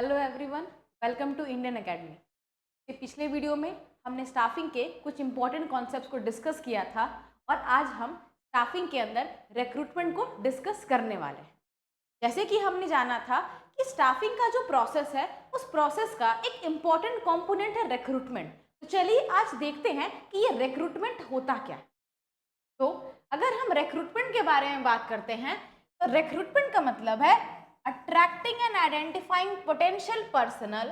Hello everyone, welcome to Indian academy. पिछले video में हमने स्टाफिंग के कुछ इंपॉर्टेंट कॉन्सेप्ट्स को डिस्कस किया था और आज हम स्टाफिंग के अंदर रिक्रूटमेंट को डिस्कस करने वाले हैं। जैसे कि हमने जाना था कि स्टाफिंग का जो प्रोसेस है उस प्रोसेस का एक इम्पॉर्टेंट कंपोनेंट है रिक्रूटमेंट। तो चलिए आज देखते हैं कि ये रिक्रूटमेंट होता क्या है। तो अगर हम रिक्रूटमेंट के बारे में बात करते हैं तो रिक्रूटमेंट का मतलब है attracting and identifying potential personnel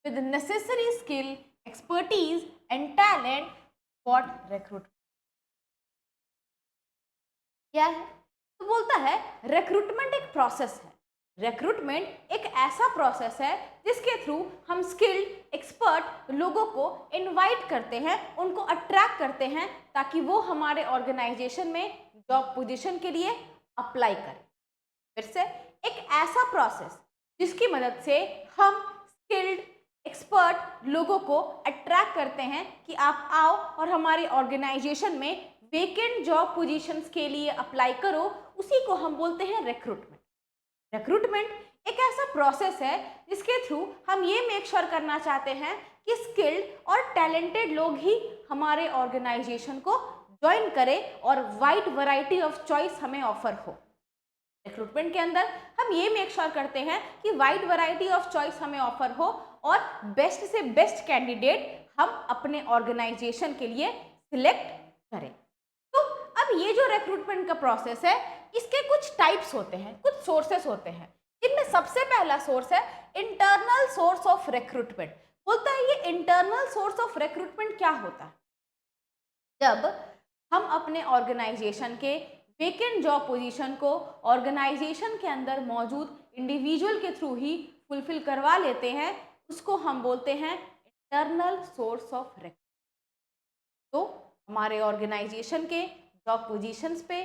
with necessary skill, expertise and talent for recruitment। क्या है? तो बोलता है रिक्रूटमेंट एक प्रोसेस है। रिक्रूटमेंट एक ऐसा प्रोसेस है जिसके थ्रू हम स्किल्ड एक्सपर्ट लोगों को इनवाइट करते हैं, उनको अट्रैक्ट करते हैं ताकि वो हमारे ऑर्गेनाइजेशन में जॉब पोजीशन के लिए अप्लाई करें। फिर से एक ऐसा प्रोसेस जिसकी मदद से हम स्किल्ड एक्सपर्ट लोगों को अट्रैक्ट करते हैं कि आप आओ और हमारे ऑर्गेनाइजेशन में वेकेंट जॉब पोजीशंस के लिए अप्लाई करो, उसी को हम बोलते हैं रिक्रूटमेंट। रिक्रूटमेंट एक ऐसा प्रोसेस है जिसके थ्रू हम ये मेक श्योर करना चाहते हैं कि स्किल्ड और टैलेंटेड लोग ही हमारे ऑर्गेनाइजेशन को ज्वाइन करें और वाइड वैरायटी ऑफ चॉइस हमें ऑफर हो। रिक्रूटमेंट के अंदर हम ये मेक श्योर करते हैं कि वाइड वैरायटी ऑफ चॉइस हमें ऑफर हो और बेस्ट से बेस्ट कैंडिडेट हम अपने ऑर्गेनाइजेशन के लिए सिलेक्ट करें। तो अब ये जो रिक्रूटमेंट का प्रोसेस है इसके कुछ टाइप्स होते हैं, कुछ सोर्सेस होते हैं, जिनमें सबसे पहला सोर्स है इंटरनल सोर्स ऑफ रिक्रूटमेंट। बोलता है ये इंटरनल सोर्स ऑफ रिक्रूटमेंट क्या होता है? जब हम अपने ऑर्गेनाइजेशन के वेकेंट जॉब पोजीशन को ऑर्गेनाइजेशन के अंदर मौजूद इंडिविजुअल के थ्रू ही फुलफिल करवा लेते हैं, उसको हम बोलते हैं इंटरनल सोर्स ऑफ रिक्रूटमेंट। तो हमारे ऑर्गेनाइजेशन के जॉब पोजीशंस पे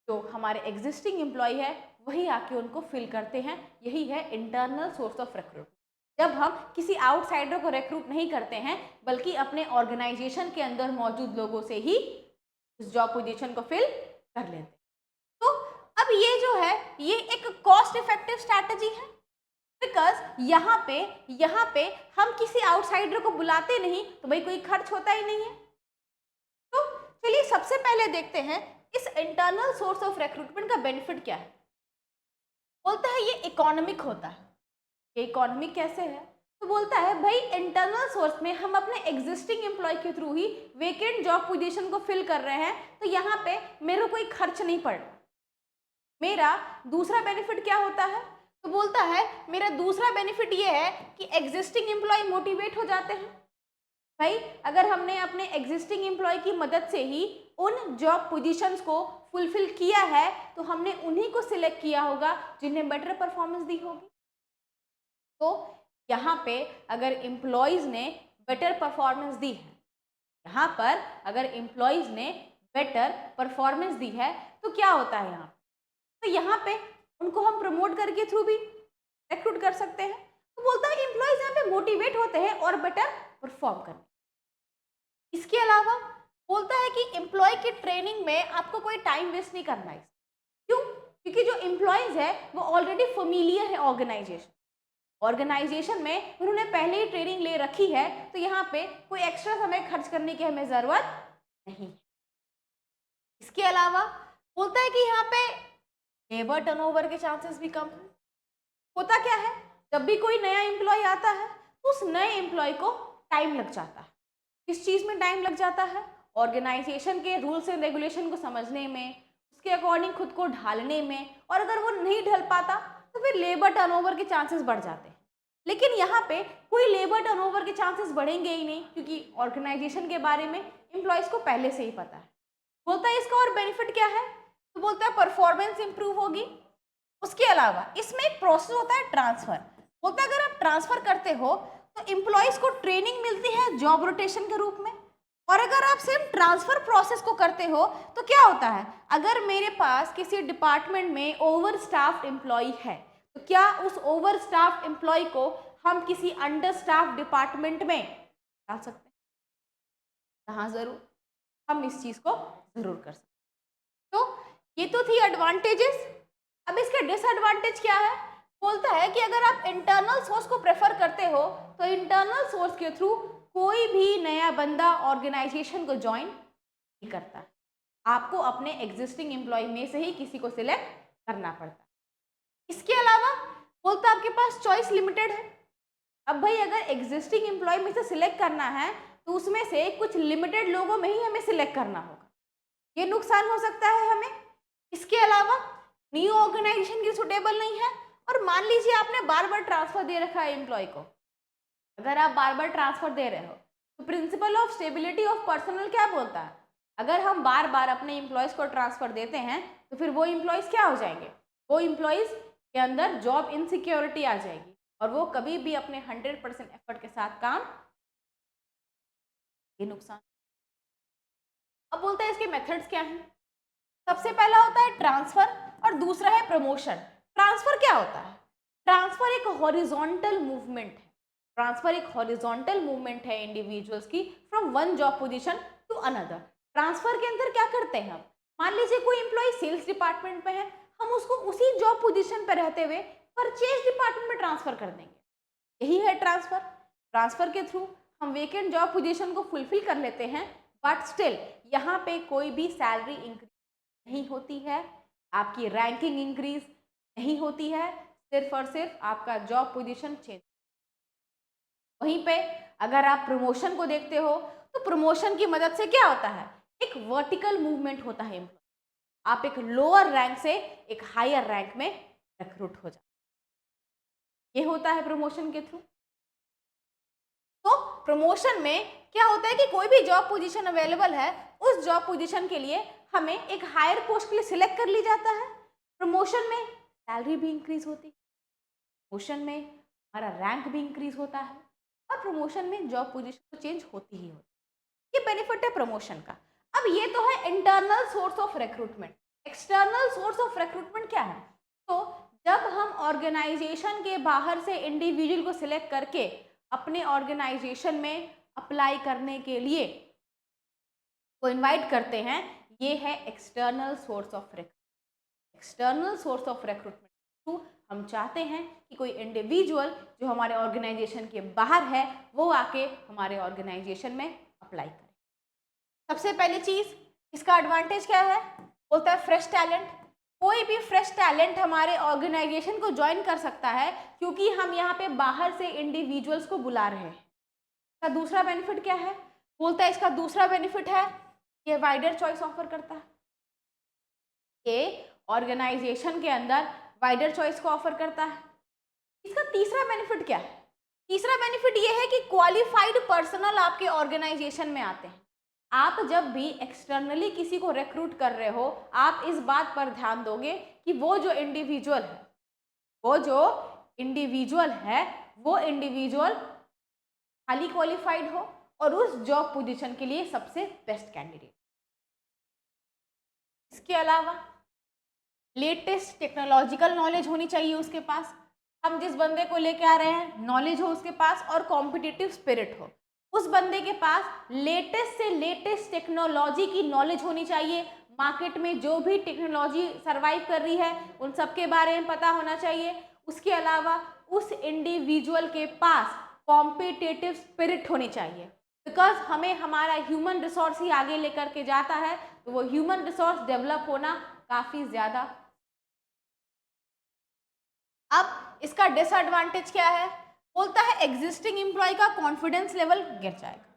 जो हमारे एग्जिस्टिंग एम्प्लॉय है वही आके उनको फिल करते हैं, यही है इंटरनल सोर्स ऑफ रिक्रूटमेंट। जब हम किसी आउटसाइडर को रिक्रूट नहीं करते हैं बल्कि अपने ऑर्गेनाइजेशन के अंदर मौजूद लोगों से ही उस जॉब पोजीशन को फिल कर लेते हैं। तो अब ये जो है ये एक कॉस्ट इफेक्टिव स्ट्रैटेजी है, बिकॉज यहाँ पे हम किसी आउटसाइडर को बुलाते नहीं तो भाई कोई खर्च होता ही नहीं है। तो चलिए सबसे पहले देखते हैं इस इंटरनल सोर्स ऑफ रिक्रूटमेंट का बेनिफिट क्या है। बोलता है ये इकोनॉमिक होता है। ये इकोनॉमिक कैसे है? तो बोलता है भाई इंटरनल सोर्स में हम अपने एग्जिस्टिंग एम्प्लॉय के थ्रू ही वेकेंट जॉब पोजीशन को फिल कर रहे हैं, तो यहाँ पे मेरा कोई खर्च नहीं पड़ रहा। मेरा दूसरा बेनिफिट क्या होता है? तो बोलता है मेरा दूसरा बेनिफिट ये है कि एग्जिस्टिंग एम्प्लॉय मोटिवेट हो जाते हैं। भाई अगर हमने अपने एग्जिस्टिंग एम्प्लॉय की मदद से ही उन जॉब पोजीशंस को फुलफिल किया है तो हमने उन्हीं को सिलेक्ट किया होगा जिन्हें बेटर परफॉर्मेंस दी होगी। तो यहाँ पे अगर एम्प्लॉयज़ ने बेटर परफॉर्मेंस दी है, यहाँ पर अगर एम्प्लॉयज़ ने बेटर परफॉर्मेंस दी है तो क्या होता है तो यहाँ पे उनको हम प्रमोट करके थ्रू भी रिक्रूट कर सकते हैं। तो बोलता है एम्प्लॉयज़ यहाँ पे मोटिवेट होते हैं और बेटर परफॉर्म करने। इसके अलावा बोलता है कि एम्प्लॉय की ट्रेनिंग में आपको कोई टाइम वेस्ट नहीं करना है। क्यों? क्योंकि जो एम्प्लॉयज़ है वो ऑलरेडी फेमिलियर है ऑर्गेनाइजेशन में, उन्होंने पहले ही ट्रेनिंग ले रखी है, तो यहाँ पे कोई एक्स्ट्रा समय खर्च करने की हमें ज़रूरत नहीं। इसके अलावा बोलता है कि यहाँ पे लेबर टर्नओवर के चांसेस भी कम। होता क्या है, जब भी कोई नया एम्प्लॉय आता है तो उस नए एम्प्लॉय को टाइम लग जाता है। किस चीज़ में टाइम लग जाता है? ऑर्गेनाइजेशन के रूल्स एंड रेगुलेशन को समझने में, उसके अकॉर्डिंग खुद को ढालने में, और अगर वो नहीं ढल पाता तो फिर लेबर टर्नओवर के चांसेस बढ़ जाते हैं। लेकिन यहाँ पे कोई लेबर टर्नओवर के चांसेस बढ़ेंगे ही नहीं क्योंकि ऑर्गेनाइजेशन के बारे में एम्प्लॉयज़ को पहले से ही पता है। बोलता है इसका और बेनिफिट क्या है? तो बोलता है परफॉर्मेंस इंप्रूव होगी। उसके अलावा इसमें एक प्रोसेस होता है ट्रांसफर। बोलता है अगर आप ट्रांसफर करते हो तो एम्प्लॉयज़ को ट्रेनिंग मिलती है जॉब रोटेशन के रूप में, और अगर आप सेम ट्रांसफर प्रोसेस को करते हो तो क्या होता है, अगर मेरे पास किसी डिपार्टमेंट में ओवर स्टाफ्ड एम्प्लॉय है तो क्या उस ओवर स्टाफ्ड एम्प्लॉय को हम किसी अंडर स्टाफ डिपार्टमेंट में डाल सकते हैं? हाँ जरूर, हम इस चीज को जरूर कर सकते हैं। तो ये तो थी एडवांटेजेस। अब इसके डिसएडवांटेज क्या है? बोलता है कि अगर आप इंटरनल सोर्स को प्रेफर करते हो तो इंटरनल सोर्स के थ्रू कोई भी नया बंदा ऑर्गेनाइजेशन को ज्वाइन नहीं करता, आपको अपने एग्जिस्टिंग एम्प्लॉय में से ही किसी को सिलेक्ट करना पड़ता है। इसके अलावा बोलता है आपके पास चॉइस लिमिटेड है। अब भाई अगर एग्जिस्टिंग एम्प्लॉय में से सिलेक्ट करना है तो उसमें से कुछ लिमिटेड लोगों में ही हमें सिलेक्ट करना होगा, ये नुकसान हो सकता है हमें। इसके अलावा न्यू ऑर्गेनाइजेशन की सुटेबल नहीं है, और मान लीजिए आपने बार बार ट्रांसफर दे रखा है एम्प्लॉय को। अगर आप बार बार ट्रांसफर दे रहे हो तो principle of stability of personal क्या बोलता है, अगर हम बार बार अपने एम्प्लॉयज़ को ट्रांसफर देते हैं तो फिर वो एम्प्लॉयज़ क्या हो जाएंगे, वो एम्प्लॉयज़ के अंदर जॉब इनसिक्योरिटी आ जाएगी और वो कभी भी अपने 100% एफर्ट के साथ काम, ये नुकसान। अब बोलते हैं इसके मेथड्स क्या हैं। सबसे पहला होता है ट्रांसफर और दूसरा है प्रमोशन। ट्रांसफर क्या होता है, ट्रांसफर एक हॉरिजॉन्टल मूवमेंट है। ट्रांसफर एक हॉरिजॉन्टल मूवमेंट है इंडिविजुअल्स की from one job position to another. Transfer के अंदर क्या करते हैं हम, मान लीजिए कोई एम्प्लॉय सेल्स डिपार्टमेंट में है, हम उसको उसी जॉब पोजीशन पर रहते हुए परचेज डिपार्टमेंट में ट्रांसफर कर देंगे, यही है ट्रांसफर। ट्रांसफर के थ्रू हम वेकेंट जॉब पोजीशन को फुलफिल कर लेते हैं, बट स्टिल यहाँ पे कोई भी सैलरी इंक्रीज नहीं होती है, आपकी रैंकिंग इंक्रीज नहीं होती है, सिर्फ और सिर्फ आपका जॉब पोजीशन चेंज। वहीं पे अगर आप प्रमोशन को देखते हो तो प्रमोशन की मदद से क्या होता है, एक वर्टिकल मूवमेंट होता है एम्प्लॉय, आप एक लोअर रैंक से एक हायर रैंक में रिक्रूट हो जाते, ये होता है प्रमोशन के थ्रू। तो प्रमोशन में क्या होता है कि कोई भी जॉब पोजीशन अवेलेबल है, उस जॉब पोजीशन के लिए हमें एक हायर पोस्ट के लिए सिलेक्ट कर ली जाता है। प्रमोशन में सैलरी भी इंक्रीज होती है, प्रमोशन में हमारा रैंक भी इंक्रीज होता है, और प्रमोशन में जॉब पोजीशन तो चेंज होती ही होती है। ये बेनिफिट है प्रमोशन का। अब ये तो है internal source of recruitment. External source of recruitment क्या है, तो जब हम ऑर्गेनाइजेशन के बाहर से इंडिविजुअल को सिलेक्ट करके अपने ऑर्गेनाइजेशन में अप्लाई करने के लिए को इनवाइट करते हैं, ये है external source of recruitment. External source of recruitment through हम चाहते हैं कि कोई इंडिविजुअल जो हमारे ऑर्गेनाइजेशन के बाहर है वो आके हमारे ऑर्गेनाइजेशन में अप्लाई करे। सबसे पहली चीज इसका एडवांटेज क्या है, बोलता है फ्रेश टैलेंट। कोई भी फ्रेश टैलेंट हमारे ऑर्गेनाइजेशन को ज्वाइन कर सकता है क्योंकि हम यहाँ पे बाहर से इंडिविजुअल्स को बुला रहे हैं। इसका दूसरा बेनिफिट क्या है, बोलता है इसका दूसरा बेनिफिट है ये वाइडर चॉइस ऑफर करता है, ये ऑर्गेनाइजेशन के अंदर वाइडर चॉइस को ऑफर करता है। इसका तीसरा बेनिफिट क्या है, तीसरा बेनिफिट ये है कि क्वालिफाइड पर्सनल आपके ऑर्गेनाइजेशन में आते हैं। आप जब भी एक्सटर्नली किसी को रिक्रूट कर रहे हो, आप इस बात पर ध्यान दोगे कि वो जो इंडिविजुअल है वो इंडिविजुअल हाईली क्वालिफाइड हो और उस जॉब पोजीशन के लिए सबसे बेस्ट कैंडिडेट। इसके अलावा लेटेस्ट टेक्नोलॉजिकल नॉलेज होनी चाहिए उसके पास। हम जिस बंदे को लेके आ रहे हैं नॉलेज हो उसके पास और कॉम्पिटिटिव स्पिरिट हो, उस बंदे के पास लेटेस्ट से लेटेस्ट टेक्नोलॉजी की नॉलेज होनी चाहिए। मार्केट में जो भी टेक्नोलॉजी सर्वाइव कर रही है उन सब के बारे में पता होना चाहिए। उसके अलावा उस इंडिविजुअल के पास कॉम्पिटिटिव स्पिरिट होनी चाहिए, बिकॉज हमें हमारा ह्यूमन रिसोर्स ही आगे लेकर के जाता है, तो वो ह्यूमन रिसोर्स डेवलप होना काफ़ी ज़्यादा। अब इसका डिसएडवांटेज क्या है, बोलता है एग्जिस्टिंग एम्प्लॉय का कॉन्फिडेंस लेवल गिर जाएगा।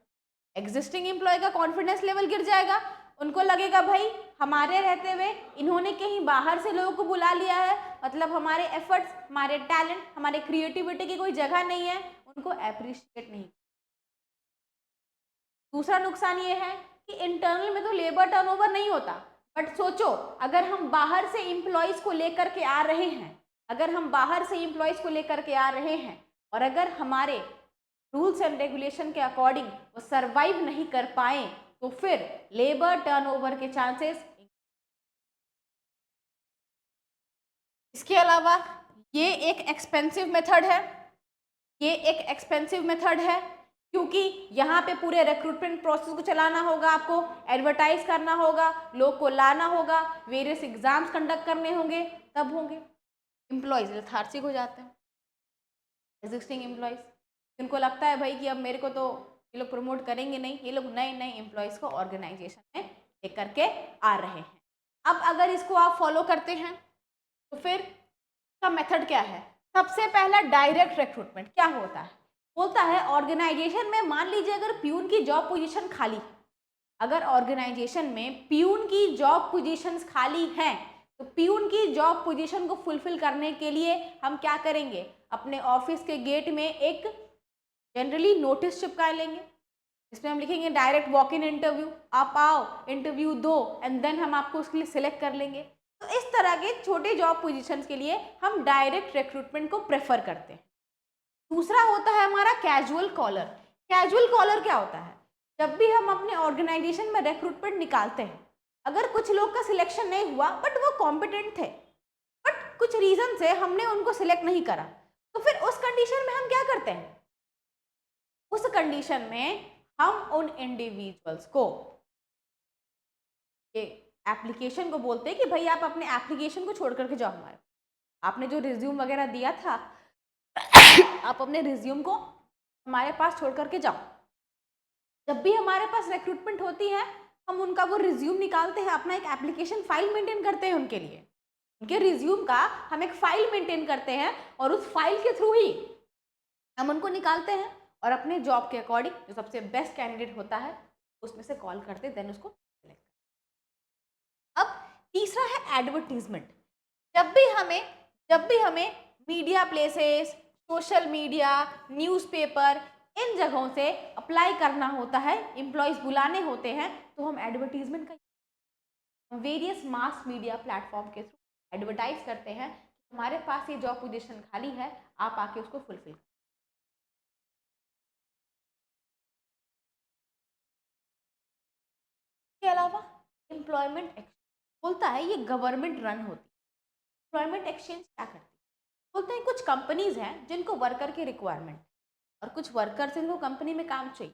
एग्जिस्टिंग एम्प्लॉय का कॉन्फिडेंस लेवल गिर जाएगा, उनको लगेगा भाई हमारे रहते हुए इन्होंने कहीं बाहर से लोगों को बुला लिया है, मतलब हमारे एफर्ट्स, हमारे टैलेंट, हमारे क्रिएटिविटी की कोई जगह नहीं है, उनको अप्रिशिएट नहीं। दूसरा नुकसान ये है कि इंटरनल में तो लेबर टर्नओवर नहीं होता, बट सोचो अगर हम बाहर से एम्प्लॉयज को लेकर के आ रहे हैं, और अगर हमारे रूल्स एंड रेगुलेशन के अकॉर्डिंग वो सरवाइव नहीं कर पाए तो फिर लेबर टर्नओवर के चांसेस। इसके अलावा ये एक एक्सपेंसिव मेथड है, क्योंकि यहाँ पे पूरे रिक्रूटमेंट प्रोसेस को चलाना होगा, आपको एडवर्टाइज करना होगा, लोग को लाना होगा, वेरियस एग्जाम्स कंडक्ट करने होंगे, तब होंगे। एम्प्लॉयज़ लेथार्जिक हो जाते हैं, एग्जिस्टिंग एम्प्लॉयज़, उनको लगता है भाई कि अब मेरे को तो ये लोग प्रमोट करेंगे नहीं, ये लोग नए नए एम्प्लॉयज़ को ऑर्गेनाइजेशन में लेकर के आ रहे हैं। अब अगर इसको आप फॉलो करते हैं तो फिर इसका मेथड क्या है? सबसे पहला डायरेक्ट रिक्रूटमेंट क्या होता है? बोलता है ऑर्गेनाइजेशन में मान लीजिए अगर प्यून की जॉब पोजीशन खाली है, अगर ऑर्गेनाइजेशन में प्यून की जॉब पोजीशंस खाली हैं तो प्यून की जॉब पोजीशन को फुलफिल करने के लिए हम क्या करेंगे? अपने ऑफिस के गेट में एक जनरली नोटिस चिपका लेंगे, इसमें हम लिखेंगे डायरेक्ट वॉक इन इंटरव्यू, आप आओ इंटरव्यू दो एंड देन हम आपको उसके लिए सिलेक्ट कर लेंगे। तो इस तरह के छोटे जॉब पोजीशंस के लिए हम डायरेक्ट रिक्रूटमेंट को प्रेफर करते हैं। दूसरा होता है हमारा कैजुअल कॉलर। कैजुअल कॉलर क्या होता है? जब भी हम अपने ऑर्गेनाइजेशन में रिक्रूटमेंट निकालते हैं, अगर कुछ लोग का सिलेक्शन नहीं हुआ बट वो कॉम्पिटेंट थे, बट कुछ रीजन से हमने उनको सिलेक्ट नहीं करा, तो फिर उस कंडीशन में हम क्या करते हैं? उस कंडीशन में हम उन इंडिविजुअल्स को, ये एप्लीकेशन को बोलते हैं कि भाई आप अपने एप्लीकेशन को छोड़ करके जाओ, हमारे आपने जो रिज्यूम वगैरह दिया था आप अपने रिज्यूम को हमारे पास छोड़ करके जाओ। जब भी हमारे पास रिक्रूटमेंट होती है हम उनका वो रिज्यूम निकालते हैं, अपना एक एप्लीकेशन फाइल मेंटेन करते हैं उनके लिए, उनके रिज्यूम का हम एक फाइल मेंटेन करते हैं और उस फाइल के थ्रू ही हम उनको निकालते हैं और अपने जॉब के अकॉर्डिंग जो सबसे बेस्ट कैंडिडेट होता है उसमें से कॉल करते देन उसको सेलेक्ट। अब तीसरा है एडवर्टीजमेंट। जब भी हमें media places, social media, newspaper, इन जगहों से अप्लाई करना होता है, एम्प्लॉयज़ बुलाने होते हैं, तो हम एडवर्टीजमेंट का वेरियस मास मीडिया प्लेटफॉर्म के थ्रू एडवर्टाइज करते हैं, हमारे पास ये जॉब पोजीशन खाली है, आप आके उसको फुलफिल। के अलावा एम्प्लॉयमेंट एक्सचेंज बोलता है ये गवर्नमेंट रन होती है। एम्प्लॉयमेंट एक्सचेंज क्या करती है? बोलते हैं कुछ कंपनीज हैं जिनको वर्कर की रिक्वायरमेंट और कुछ वर्कर्स जिनको कंपनी में काम चाहिए।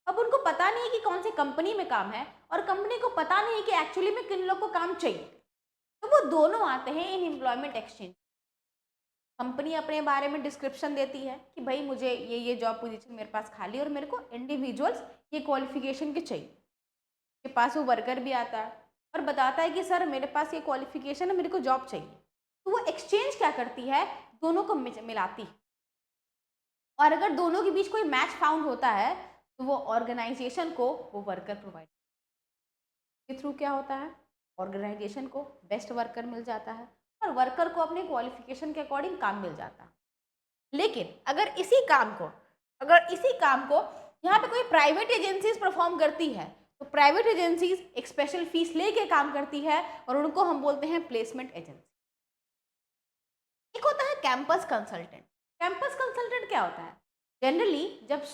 अब उनको पता नहीं है कि कौन सी कंपनी में काम है और कंपनी को पता नहीं है कि एक्चुअली में किन लोग को काम चाहिए, तो वो दोनों आते हैं इन एम्प्लॉयमेंट एक्सचेंज। कंपनी अपने बारे में डिस्क्रिप्शन देती है कि भाई मुझे ये जॉब पोजीशन मेरे पास खाली और मेरे को इंडिविजुअल्स ये क्वालिफिकेशन के चाहिए, के पास वो वर्कर भी आता है और बताता है कि सर मेरे पास ये क्वालिफिकेशन है, मेरे को जॉब चाहिए। तो वो एक्सचेंज क्या करती है? दोनों को मिलाती है और अगर दोनों के बीच कोई मैच फाउंड होता है तो वो ऑर्गेनाइजेशन को वो वर्कर प्रोवाइड के थ्रू क्या होता है? ऑर्गेनाइजेशन को बेस्ट वर्कर मिल जाता है और वर्कर को अपने क्वालिफिकेशन के अकॉर्डिंग काम मिल जाता है। लेकिन अगर इसी काम को यहाँ पे कोई प्राइवेट एजेंसीज परफॉर्म करती है तो प्राइवेट एजेंसीज एक स्पेशल फीस लेके काम करती है और उनको हम बोलते हैं प्लेसमेंट एजेंसी। एक होता है कैंपस कंसल्टेंट। कैंपस कंसल्टेंट क्या होता है? जनरली जब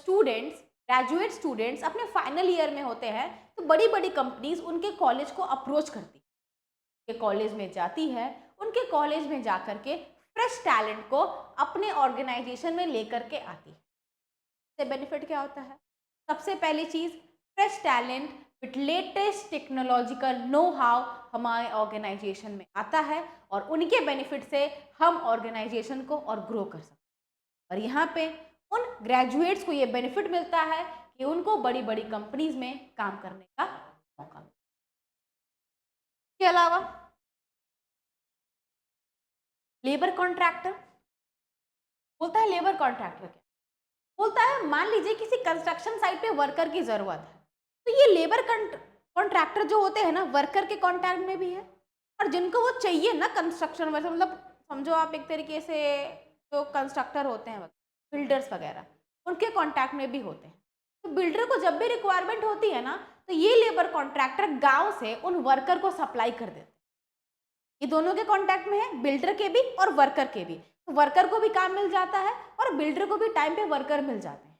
ग्रेजुएट स्टूडेंट्स अपने फाइनल ईयर में होते हैं तो बड़ी बड़ी कंपनीज उनके कॉलेज को अप्रोच करती है, उनके कॉलेज में जाती है, उनके कॉलेज में जा करके फ्रेश टैलेंट को अपने ऑर्गेनाइजेशन में लेकर के आती है। इससे बेनिफिट क्या होता है? सबसे पहली चीज, fresh talent with latest technological know how हमारे ऑर्गेनाइजेशन में आता है और उनके बेनिफिट से हम ऑर्गेनाइजेशन को और ग्रो कर सकते हैं। और यहाँ पे उन ग्रेजुएट्स को ये बेनिफिट मिलता है कि उनको बड़ी बड़ी कंपनीज में काम करने का मौका मिलता है। इसके अलावा लेबर कॉन्ट्रैक्टर बोलता है, लेबर कॉन्ट्रैक्टर क्या बोलता है? मान लीजिए किसी कंस्ट्रक्शन साइट पे वर्कर की जरूरत है तो ये लेबर कॉन्ट्रैक्टर जो होते हैं ना वर्कर के कॉन्टैक्ट में भी है और जिनको वो चाहिए ना कंस्ट्रक्शन वैसे, मतलब समझो आप एक तरीके से जो कंस्ट्रक्टर होते हैं बिल्डर्स वगैरह उनके कॉन्टैक्ट में भी होते हैं। तो बिल्डर को जब भी रिक्वायरमेंट होती है ना तो ये लेबर कॉन्ट्रैक्टर गांव से उन वर्कर को सप्लाई कर देते हैं। ये दोनों के कॉन्टैक्ट में है, बिल्डर के भी और वर्कर के भी, तो वर्कर को भी काम मिल जाता है और बिल्डर को भी टाइम पे वर्कर मिल जाते हैं।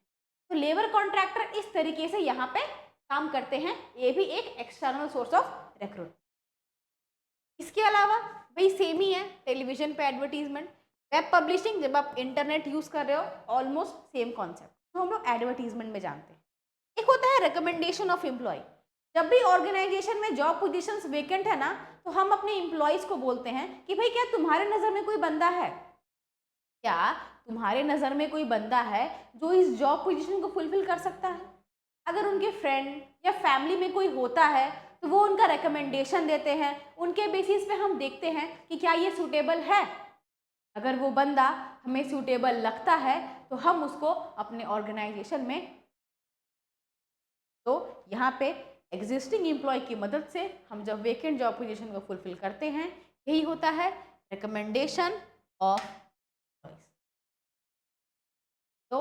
तो लेबर कॉन्ट्रैक्टर इस तरीके से यहाँ पे काम करते हैं, ये भी एक एक्सटर्नल सोर्स ऑफ रिक्रूट। इसके अलावा वही सेम ही है, टेलीविजन पे एडवर्टीजमेंट, वेब पब्लिशिंग, जब आप इंटरनेट यूज कर रहे हो ऑलमोस्ट सेम कॉन्सेप्ट, तो हम लोग एडवर्टीजमेंट में जानते हैं। एक होता है रिकमेंडेशन ऑफ एम्प्लॉय। जब भी ऑर्गेनाइजेशन में जॉब पोजीशंस वेकेंट है ना, तो हम अपने एम्प्लॉयज़ को बोलते हैं कि भाई क्या तुम्हारे नज़र में कोई बंदा है? क्या तुम्हारे नज़र में कोई बंदा है जो इस जॉब पोजीशन को फुलफिल कर सकता है? अगर उनके फ्रेंड या फैमिली में कोई होता है तो वो उनका रिकमेंडेशन देते हैं, उनके बेसिस पे हम देखते हैं कि क्या ये सूटेबल है। अगर वो बंदा हमें सूटेबल लगता है तो हम उसको अपने ऑर्गेनाइजेशन में, तो यहाँ पे एग्जिस्टिंग एम्प्लॉय की मदद से हम जब वेकेंट जॉब पोजीशन को फुलफिल करते हैं, यही होता है रिकमेंडेशन ऑफ एम्प्लॉयज। तो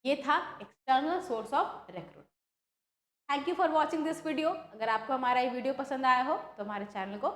ये था external source of recruit. Thank you for watching this video. अगर आपको हमारा ये वीडियो पसंद आया हो तो हमारे चैनल को